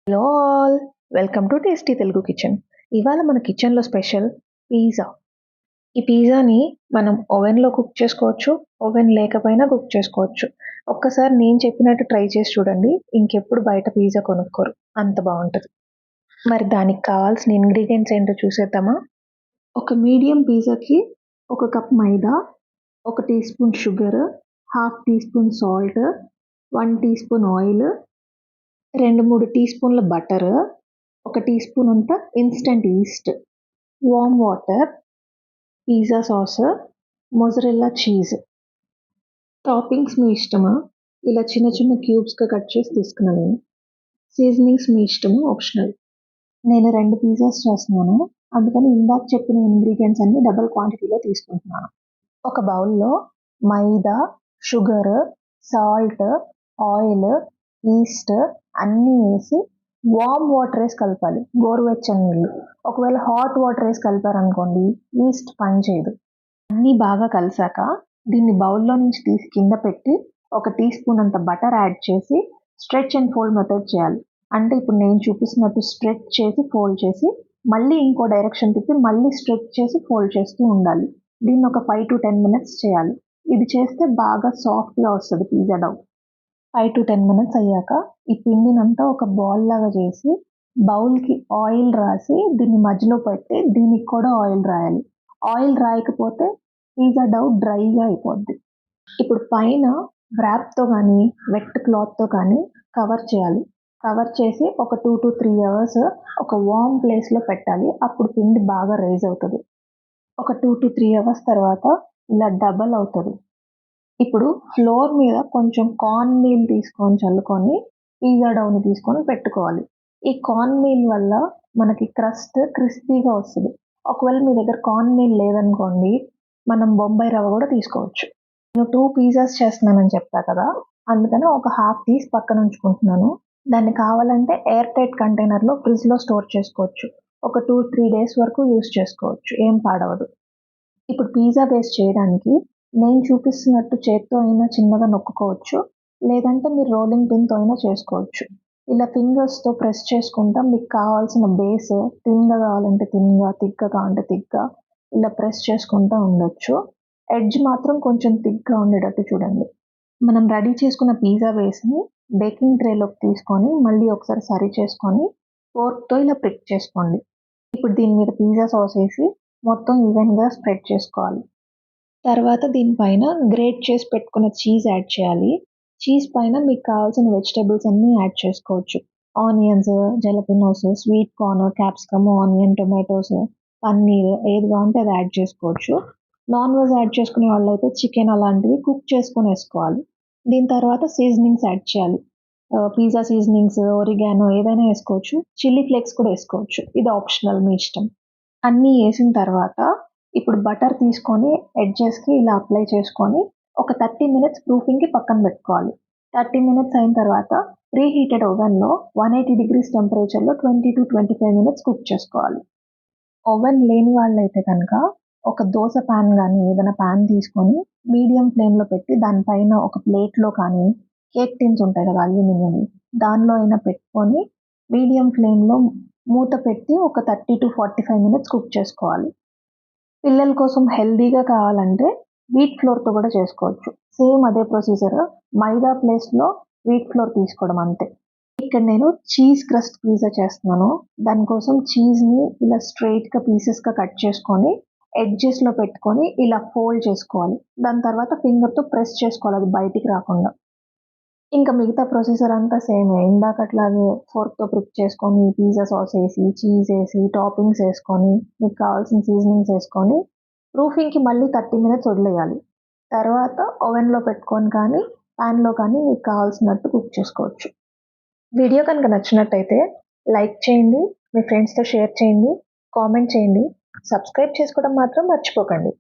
Hello all, welcome to tasty Telugu kitchen. ఇవాళ మన కిచెన్లో స్పెషల్ పిజ్జా. ఈ పిజ్జాని మనం ఓవెన్లో కుక్ చేసుకోవచ్చు, ఓవెన్ లేకపోయినా కుక్ చేసుకోవచ్చు. ఒక్కసారి నేను చెప్పినట్టు ట్రై చేసి చూడండి, ఇంకెప్పుడు బయట పిజ్జా కొనుక్కోరు, అంత బాగుంటుంది. మరి దానికి కావాల్సిన ఇంగ్రీడియంట్స్ ఏంటో చూసేద్దామా? ఒక మీడియం పిజ్జాకి 1 cup maida, 1 teaspoon sugar, 1/2 teaspoon salt, 1 teaspoon oil, 2-3 టీ స్పూన్ల బటర్, 1 టీ స్పూన్ అంత instant yeast, warm water, pizza sauce, mozzarella cheese. Toppings మీ ఇష్టమా? ఇలా చిన్న చిన్న క్యూబ్స్గా కట్ చేసి తీసుకున్నాను నేను. సీజనింగ్స్ మీ ఇష్టము, ఆప్షనల్. నేను 2 పిజ్జాస్ చేస్తున్నాను, అందుకని ఇందాక చెప్పిన ఇంగ్రీడియంట్స్ అన్ని డబుల్ క్వాంటిటీలో తీసుకుంటున్నాను. ఒక బౌల్లో మైదా, షుగర్, సాల్ట్, ఆయిల్, ఈస్ట్ అన్నీ వేసి వామ్ వాటర్ వేసి కలపాలి, గోరువెచ్చని నీళ్ళు. ఒకవేళ హాట్ వాటర్ వేసి కలిపారనుకోండి, ఈస్ట్ పనిచేయదు. అన్నీ బాగా కలిసాక దీన్ని బౌల్లో నుంచి తీసి కింద పెట్టి 1 టీ స్పూన్ అంత బటర్ యాడ్ చేసి స్ట్రెచ్ అండ్ ఫోల్డ్ మెథడ్ చేయాలి. అంటే ఇప్పుడు నేను చూపిస్తున్నట్టు స్ట్రెచ్ చేసి ఫోల్డ్ చేసి మళ్ళీ ఇంకో డైరెక్షన్ తిప్పి మళ్ళీ స్ట్రెచ్ చేసి ఫోల్డ్ చేస్తూ ఉండాలి. దీన్ని ఒక 5 to 10 minutes చేయాలి. ఇది చేస్తే బాగా సాఫ్ట్గా వస్తుంది పిజ్జా డౌ. 5 to 10 minutes అయ్యాక ఈ పిండినంతా ఒక బాల్ లాగా చేసి బౌల్కి ఆయిల్ రాసి దీన్ని మధ్యలో పెట్టి దీనికి కూడా ఆయిల్ రాయాలి. ఆయిల్ రాయకపోతే పిజ్జా డౌ డ్రైగా అయిపోద్ది. ఇప్పుడు పైన వ్రాప్తో కానీ వెట్ క్లాత్తో కానీ కవర్ చేయాలి. కవర్ చేసి ఒక 2 to 3 hours ఒక వార్మ్ ప్లేస్లో పెట్టాలి. అప్పుడు పిండి బాగా రైజ్ అవుతుంది. ఒక 2 to 3 hours తర్వాత ఇలా డబల్ అవుతుంది. ఇప్పుడు ఫ్లోర్ మీద కొంచెం కార్న్ మీల్ తీసుకొని చల్లుకొని పిజ్జా డౌని తీసుకొని పెట్టుకోవాలి. ఈ కార్న్ మీల్ వల్ల మనకి క్రస్ట్ క్రిస్పీగా వస్తుంది. ఒకవేళ మీ దగ్గర కార్న్ మీల్ లేదనుకోండి, మనం బొంబాయి రవ్వ కూడా తీసుకోవచ్చు. నేను 2 పిజ్జాస్ చేస్తున్నానని చెప్పా కదా, అందుకని ఒక హాఫ్ తీసి పక్కన ఉంచుకుంటున్నాను. దాన్ని కావాలంటే ఎయిర్ టైట్ కంటైనర్లో ఫ్రిడ్జ్లో స్టోర్ చేసుకోవచ్చు. ఒక 2-3 days వరకు యూస్ చేసుకోవచ్చు, ఏం పాడవదు. ఇప్పుడు పిజ్జా బేస్ చేయడానికి నేను చూపిస్తున్నట్టు చేత్తో అయినా చిన్నగా నొక్కుకోవచ్చు, లేదంటే మీరు రోలింగ్ పిన్తో అయినా చేసుకోవచ్చు. ఇలా ఫింగర్స్తో ప్రెస్ చేసుకుంటా మీకు కావాల్సిన బేస్ థిన్గా కావాలంటే థిన్గా, థిక్గా కావాలంటే థిక్గా ఇలా ప్రెస్ చేసుకుంటూ ఉండొచ్చు. ఎడ్జ్ మాత్రం కొంచెం థిక్గా ఉండేటట్టు చూడండి. మనం రెడీ చేసుకున్న పిజ్జా బేస్ని బేకింగ్ ట్రేలోకి తీసుకొని మళ్ళీ ఒకసారి సరి చేసుకొని ఫోర్క్తో ఇలా ప్రిక్ చేసుకోండి. ఇప్పుడు దీని మీద పిజ్జా సాస్ వేసి మొత్తం ఈవెన్గా స్ప్రెడ్ చేసుకోవాలి. తర్వాత దీనిపైన గ్రేట్ చేసి పెట్టుకున్న చీజ్ యాడ్ చేయాలి. చీజ్ పైన మీకు కావాల్సిన వెజిటేబుల్స్ అన్నీ యాడ్ చేసుకోవచ్చు. Onions, jalapeños, sweet corn, capsicum, onion, tomatoes, paneer ఏది కావాలంటే అది యాడ్ చేసుకోవచ్చు. నాన్ వెజ్ యాడ్ చేసుకునే వాళ్ళు అయితే చికెన్ అలాంటివి కుక్ చేసుకొని వేసుకోవాలి. దీని తర్వాత సీజనింగ్స్ యాడ్ చేయాలి. పిజ్జా సీజనింగ్స్, ఒరిగానో ఏదైనా వేసుకోవచ్చు. చిల్లీ ఫ్లేక్స్ కూడా వేసుకోవచ్చు, ఇది ఆప్షనల్, మీ ఇష్టం. అన్నీ వేసిన తర్వాత ఇప్పుడు బటర్ తీసుకొని ఎడ్జెస్కి ఇలా అప్లై చేసుకొని ఒక 30 minutes ప్రూఫింగ్కి పక్కన పెట్టుకోవాలి. 30 minutes అయిన తర్వాత ప్రీహీటెడ్ ఓవెన్లో 180 degrees టెంపరేచర్లో 20 to 25 minutes కుక్ చేసుకోవాలి. ఓవెన్ లేని వాళ్ళైతే కనుక ఒక దోశ ప్యాన్ కానీ ఏదైనా ప్యాన్ తీసుకొని మీడియం ఫ్లేమ్లో పెట్టి దానిపైన ఒక ప్లేట్లో కానీ కేక్ టిన్స్ ఉంటాయి కదా అల్యూమినియం, దానిలో అయినా పెట్టుకొని మీడియం ఫ్లేమ్లో మూత పెట్టి ఒక 30 to 45 minutes కుక్ చేసుకోవాలి. పిల్లల కోసం హెల్దీగా కావాలంటే వీట్ ఫ్లోర్తో కూడా చేసుకోవచ్చు. సేమ్ అదే ప్రొసీజర్, మైదా ప్లేస్లో వీట్ ఫ్లోర్ తీసుకోవడం అంతే. ఇక్కడ నేను చీజ్ క్రస్ట్ పిజ్జా చేస్తున్నాను. దానికోసం చీజ్ని ఇలా స్ట్రైట్గా పీసెస్గా కట్ చేసుకొని ఎడ్జెస్లో పెట్టుకొని ఇలా ఫోల్డ్ చేసుకోవాలి. దాని తర్వాత ఫింగర్తో ప్రెస్ చేసుకోవాలి, అది బయటికి రాకుండా. ఇంకా మిగతా ప్రొసీజర్ అంతా సేమే, ఇందాకట్లాగే ఫోర్క్తో ప్రిక్ చేసుకొని పిజ్జా సాస్ వేసి, చీజ్ వేసి, టాపింగ్స్ వేసుకొని, మీకు కావాల్సిన సీజనింగ్స్ వేసుకొని ప్రూఫింగ్కి మళ్ళీ 30 minutes వదిలేయాలి. తర్వాత ఓవెన్లో పెట్టుకొని కానీ ప్యాన్లో కానీ మీకు కావాల్సినట్టు కుక్ చేసుకోవచ్చు. వీడియో కనుక నచ్చినట్టయితే లైక్ చేయండి, మీ ఫ్రెండ్స్తో షేర్ చేయండి, కామెంట్ చేయండి, సబ్స్క్రైబ్ చేసుకోవడం మాత్రం మర్చిపోకండి.